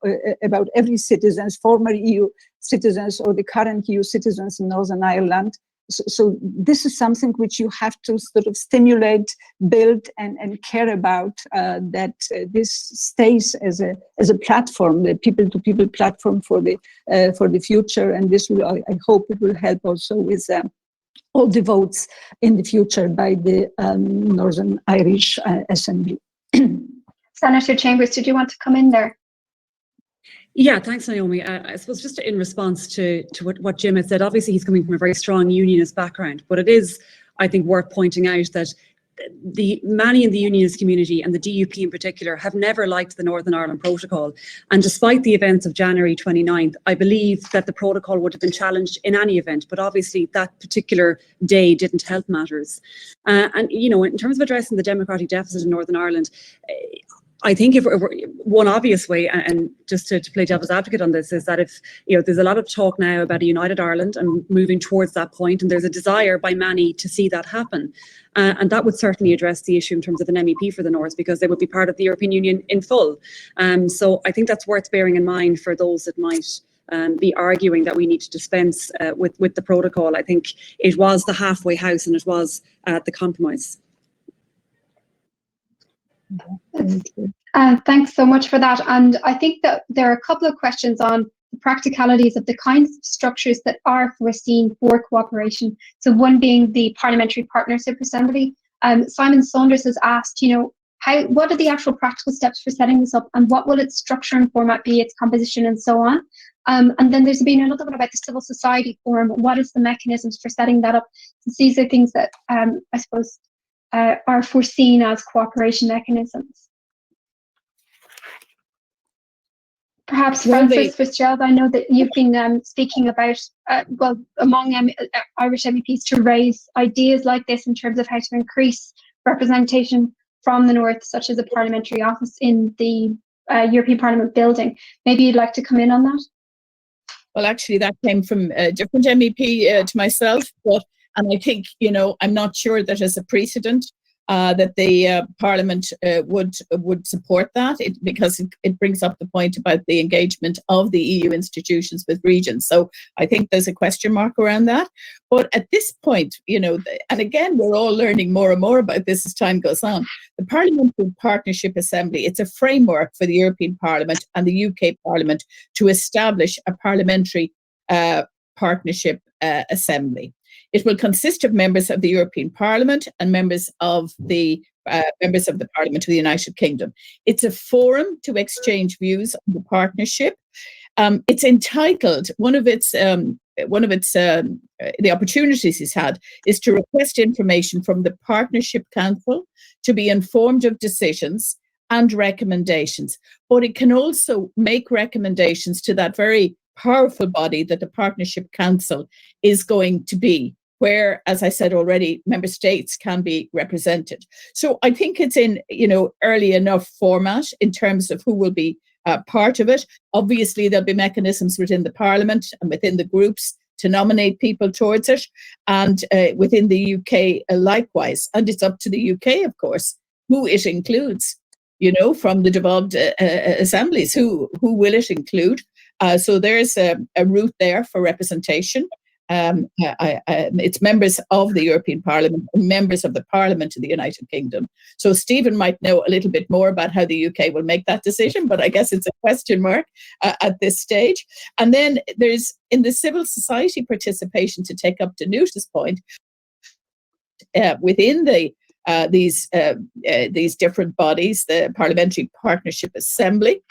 about every citizen, former EU citizens or the current EU citizens in Northern Ireland. So this is something which you have to sort of stimulate, build, and care about, that this stays as a platform, the people-to-people platform for the future. And this will, I hope, it will help also with all the votes in the future by the Northern Irish Assembly. Senator Chambers, did you want to come in there? Yeah, thanks, Naomi. I suppose just in response to what Jim had said, obviously he's coming from a very strong unionist background, but it is, I think, worth pointing out that many in the unionist community, and the DUP in particular, have never liked the Northern Ireland Protocol. And despite the events of January 29th, I believe that the protocol would have been challenged in any event, but obviously that particular day didn't help matters. And, you know, in terms of addressing the democratic deficit in Northern Ireland, I think if one obvious way, and just to play devil's advocate on this, is that if, you know, there's a lot of talk now about a united Ireland and moving towards that point, and there's a desire by many to see that happen. And that would certainly address the issue in terms of an MEP for the North, because they would be part of the European Union in full. So I think that's worth bearing in mind for those that might be arguing that we need to dispense with the protocol. I think it was the halfway house, and it was the compromise. Thanks so much for that. And I think that there are a couple of questions on the practicalities of the kinds of structures that are foreseen for cooperation. So one being the Parliamentary Partnership Assembly. Simon Saunders has asked, what are the actual practical steps for setting this up, and what will its structure and format be, its composition, and so on? And then there's been another one about the civil society forum. What is the mechanisms for setting that up? Since these are things that I suppose are foreseen as cooperation mechanisms. Perhaps Francis Fitzgerald, I know that you've been speaking about, among Irish MEPs to raise ideas like this in terms of how to increase representation from the North, such as a parliamentary office in the European Parliament building. Maybe you'd like to come in on that? Well, actually, that came from a different MEP to myself, and I think, I'm not sure that as a precedent that the Parliament would support that, because it brings up the point about the engagement of the EU institutions with regions. So I think there's a question mark around that. But at this point, and again, we're all learning more and more about this as time goes on. The Parliamentary Partnership Assembly, it's a framework for the European Parliament and the UK Parliament to establish a parliamentary partnership assembly. It will consist of members of the European Parliament and members of the Parliament of the United Kingdom. It's a forum to exchange views on the partnership. It's entitled, the opportunities it's had is to request information from the Partnership Council, to be informed of decisions and recommendations. But it can also make recommendations to that very powerful body that the Partnership Council is going to be, where, as I said already, member states can be represented. So I think it's in, early enough format in terms of who will be part of it. Obviously, there'll be mechanisms within the Parliament and within the groups to nominate people towards it, and within the UK likewise. And it's up to the UK, of course, who it includes, from the devolved assemblies, who will it include? So there's a route there for representation. It's members of the European Parliament and members of the Parliament of the United Kingdom. So Stephen might know a little bit more about how the UK will make that decision, but I guess it's a question mark at this stage. And then there's, in the civil society participation, to take up Danuta's point, within these different bodies, the Parliamentary Partnership Assembly,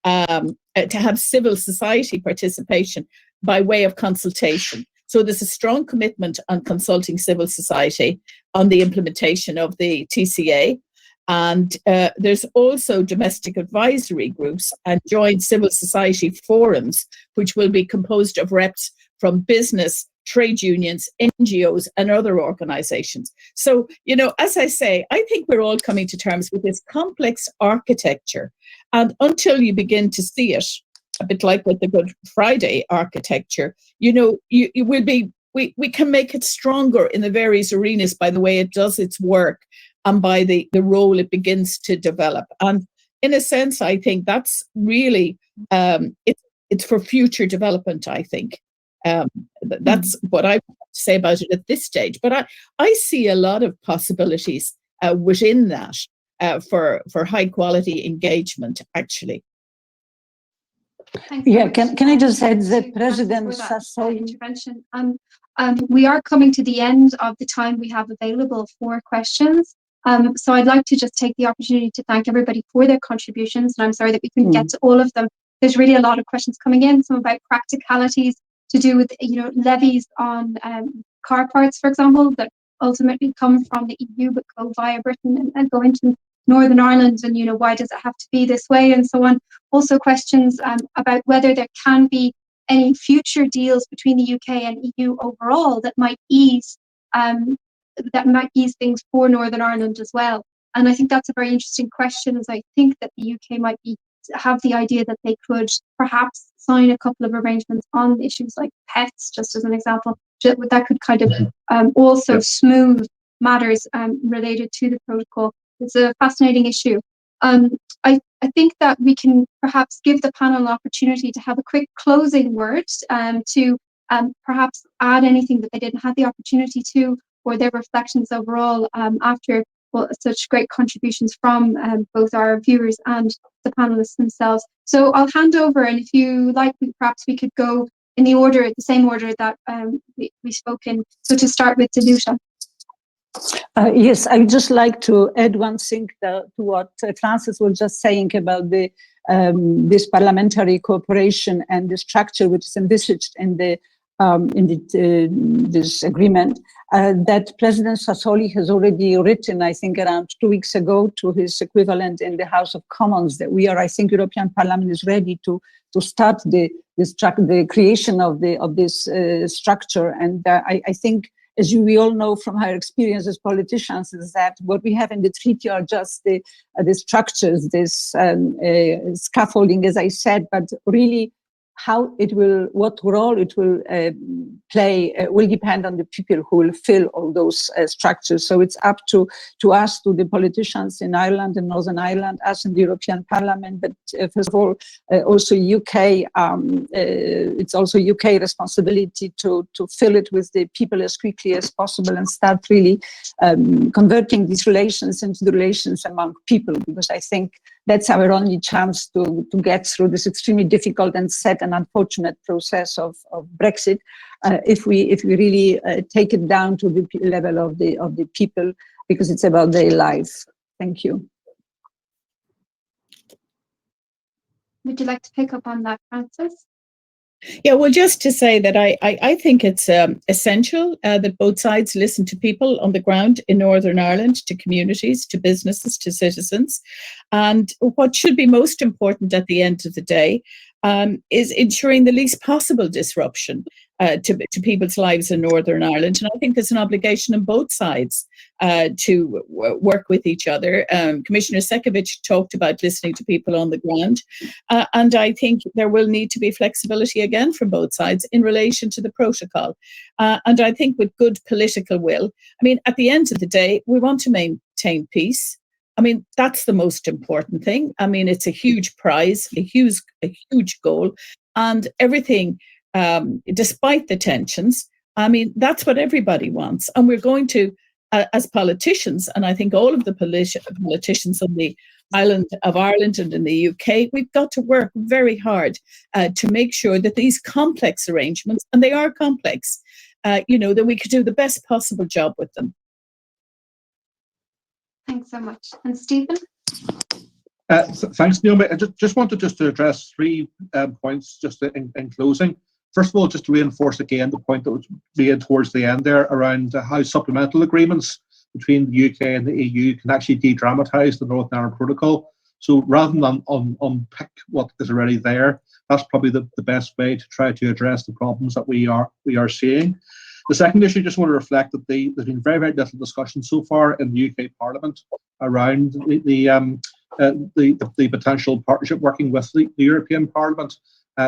to have civil society participation by way of consultation. So there's a strong commitment on consulting civil society on the implementation of the TCA. And there's also domestic advisory groups and joint civil society forums, which will be composed of reps from business, trade unions, NGOs, and other organizations. So, as I say, I think we're all coming to terms with this complex architecture. And until you begin to see it, a bit like with the Good Friday architecture, we can make it stronger in the various arenas by the way it does its work and by the role it begins to develop. And in a sense, I think that's really, it's for future development, I think. That's what I have to say about it at this stage. But I see a lot of possibilities within that for high quality engagement, actually. Thanks can I just add that President Sassoli intervention? We are coming to the end of the time we have available for questions. So I'd like to just take the opportunity to thank everybody for their contributions, and I'm sorry that we couldn't get to all of them. There's really a lot of questions coming in, some about practicalities to do with, levies on car parts, for example, that ultimately come from the EU but go via Britain and go into Northern Ireland, and why does it have to be this way, and so on. Also questions about whether there can be any future deals between the UK and EU overall that might ease things for Northern Ireland as well. And I think that's a very interesting question, as I think that the UK might have the idea that they could perhaps sign a couple of arrangements on issues like pets, just as an example, that could kind of also smooth matters related to the protocol. It's a fascinating issue. I think that we can perhaps give the panel an opportunity to have a quick closing word to perhaps add anything that they didn't have the opportunity to, or their reflections overall after such great contributions from both our viewers and the panelists themselves. So I'll hand over, and if you like, perhaps we could go in the same order that we spoke in. So to start with Danuta. Yes, I would just like to add one thing to what Francis was just saying about this parliamentary cooperation and the structure which is envisaged in this agreement. That President Sassoli has already written, I think, around 2 weeks ago to his equivalent in the House of Commons, that I think, European Parliament is ready to start the creation of this structure. And I think, as we all know from our experience as politicians, is that what we have in the treaty are just the structures, this scaffolding, as I said, but really what role it will play will depend on the people who will fill all those structures. So it's up to us, to the politicians in Ireland and Northern Ireland, us in the European Parliament, but first of all, also UK. It's also UK responsibility to fill it with the people as quickly as possible and start really converting these relations into the relations among people, because I think that's our only chance to get through this extremely difficult and sad and unfortunate process of Brexit. If we really take it down to the level of the people, because it's about their lives. Thank you. Would you like to pick up on that, Francis? Yeah, well, just to say that I think it's essential that both sides listen to people on the ground in Northern Ireland, to communities, to businesses, to citizens. And what should be most important at the end of the day is ensuring the least possible disruption to people's lives in Northern Ireland. And I think there's an obligation on both sides to work with each other. Commissioner Šefčovič talked about listening to people on the ground. And I think there will need to be flexibility again from both sides in relation to the protocol. And I think with good political will, I mean, at the end of the day, we want to maintain peace. I mean, that's the most important thing. I mean, it's a huge prize, a huge goal, and everything, despite the tensions, I mean, that's what everybody wants. And we're going to, as politicians, and I think all of the politicians on the island of Ireland and in the UK, we've got to work very hard to make sure that these complex arrangements, and they are complex, that we could do the best possible job with them. Thanks so much. And Stephen? Thanks, Naomi. I just wanted to address 3 points just in closing. First of all, just to reinforce again the point that was made towards the end there around how supplemental agreements between the UK and the EU can actually de-dramatise the Northern Ireland Protocol. So rather than unpick what is already there, that's probably the best way to try to address the problems that we are seeing. The second issue, just want to reflect that there's been very, very little discussion so far in the UK Parliament around the potential partnership working with the European Parliament.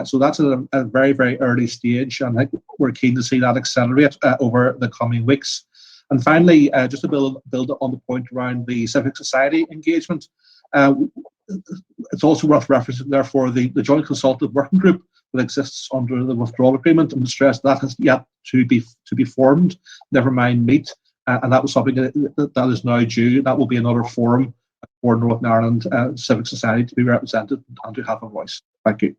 So that's at a very, very early stage, and I think we're keen to see that accelerate over the coming weeks. And finally, just to build on the point around the civic society engagement, it's also worth referencing, therefore, the joint consultative working group that exists under the withdrawal agreement, and stress that has yet to be formed, never mind meet, and that was something that is now due. That will be another forum for Northern Ireland civic society to be represented and to have a voice. Thank you.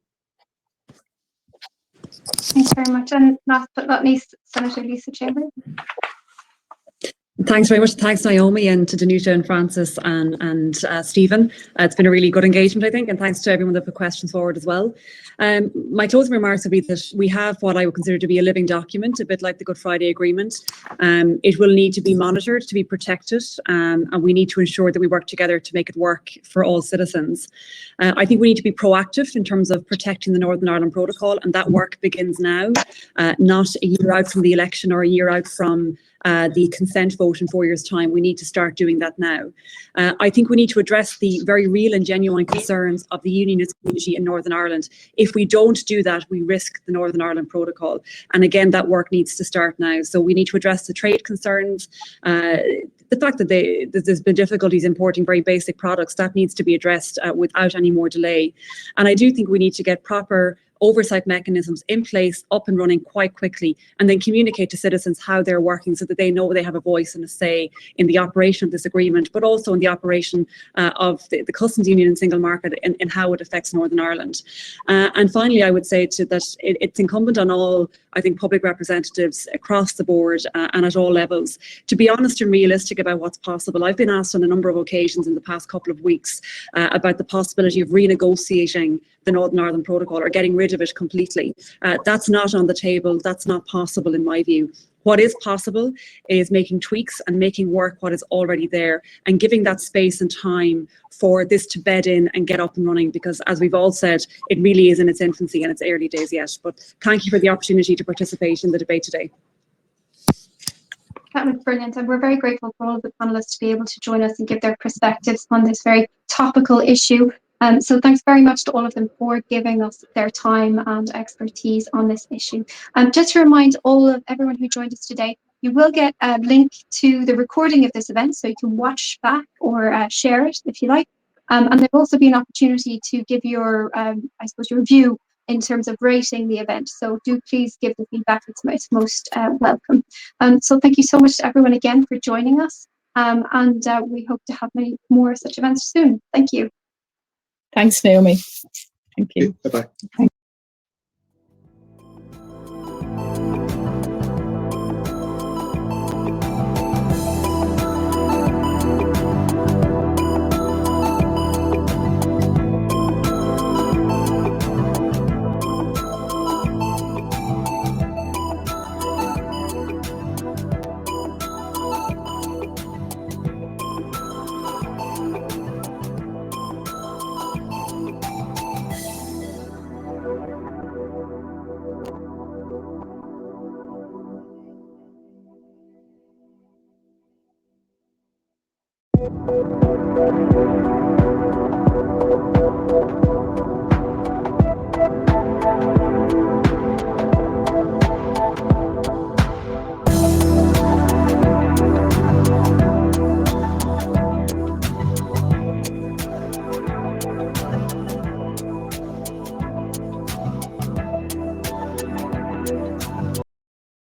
Thanks very much. And last but not least, Senator Lisa Chambers. Thanks very much. Thanks, Naomi, and to Danuta and Francis and Stephen. It's been a really good engagement, I think, and thanks to everyone that put questions forward as well. My closing remarks would be that we have what I would consider to be a living document, a bit like the Good Friday Agreement. It will need to be monitored, to be protected, and we need to ensure that we work together to make it work for all citizens. I think we need to be proactive in terms of protecting the Northern Ireland Protocol, and that work begins now, not a year out from the election or a year out from the consent vote in 4 years' time. We need to start doing that now. I think we need to address the very real and genuine concerns of the unionist community in Northern Ireland. If we don't do that, we risk the Northern Ireland Protocol. And again, that work needs to start now. So we need to address the trade concerns, the fact that there's been difficulties importing very basic products, that needs to be addressed without any more delay. And I do think we need to get proper oversight mechanisms in place, up and running quite quickly, and then communicate to citizens how they're working so that they know they have a voice and a say in the operation of this agreement, but also in the operation of the customs union and single market and how it affects Northern Ireland. And finally, I would say that it's incumbent on all, I think, public representatives across the board and at all levels to be honest and realistic about what's possible. I've been asked on a number of occasions in the past couple of weeks about the possibility of renegotiating the Northern Ireland Protocol or getting rid of it completely. That's not on the table. That's not possible in my view. What is possible is making tweaks and making work what is already there and giving that space and time for this to bed in and get up and running, because as we've all said, it really is in its infancy and its early days yet. But thank you for the opportunity to participate in the debate today. That was brilliant, and we're very grateful for all of the panelists to be able to join us and give their perspectives on this very topical issue. So thanks very much to all of them for giving us their time and expertise on this issue. Just to remind everyone who joined us today, you will get a link to the recording of this event, so you can watch back or share it if you like. And there'll also be an opportunity to give your, I suppose, your view in terms of rating the event. So do please give the feedback. It's most welcome. So thank you so much to everyone again for joining us. And we hope to have many more such events soon. Thank you. Thanks, Naomi. Thank you. Bye-bye.